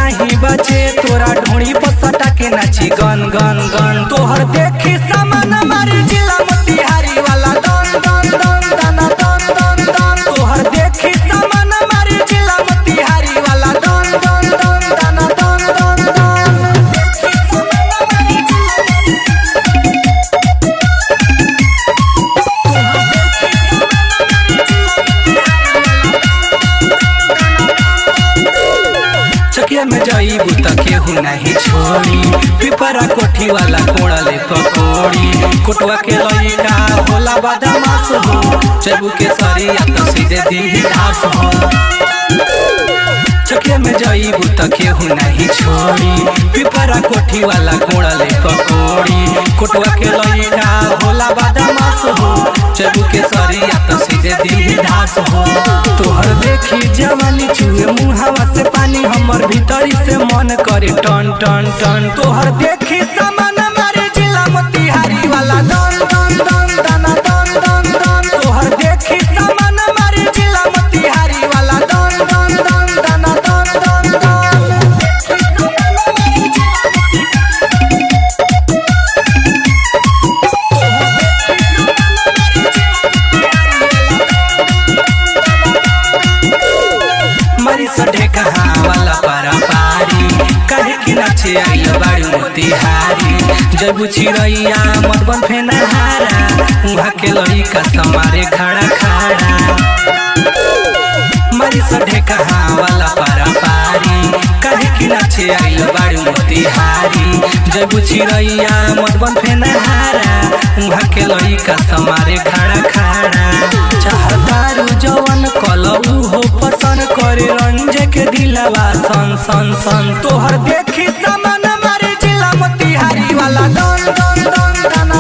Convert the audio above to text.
तोरा ढोड़ी पर सटा के नाची गन गन गन तोहर देखी सामान मारी जिला मोतिहारी वाला दन दन दन दना दन दन दन तोहर देखी सामान मारी जिला मोतिहारी वाला दन दन दन दना दन दन दन चकिया में जाइबू त केहू नहीं छोड़ी पिपरा कोठी वाला कोड़ले पकोड़ी कोटवा के लइका होला बदमाश हो चबू के सरिया तो सीधे दी घास हो चकिया में जाइबू त केहू नहीं छोड़ी पिपरा कोठी वाला कोड़ले पकोड़ी कोटवा के लइका होला बदमाश हो चबू के सरिया तो सीधे दी घास हो तोहर देखी जवानी चुए मुहावा से पानी हमर भीतरी से मन करे टन टन टन तोहर देखी सामान मारे जिला मोतिहारी वाला दन दन दन दना दन दन दन तोहर देखी सामान मारे जिला मोतिहारी वाला दन दन दन दना दन दन दन मरी सढ़े कहाँ वाला पारा पारी कहे कि नाचे आइल बाड़ी मोतिहारी जब चिड़ैया मधुबन फेनहारा उहाँ के लइका समारे खड़ा खड़ा मरी सढ़े कहाँ वाला पारा पारी कहे कि नाचे आइल बाड़ी मोतिहारी जब चिड़ैया मधुबन फेनहारा उहाँ के लइका समारे खड़ा खड़ा चाहतारू जवन कलऊ हो पसंद करे रंजे के दिलवा सन सन सन तोहर देखी सामान मारे जिला मोतिहारी वाला दन दन दन दन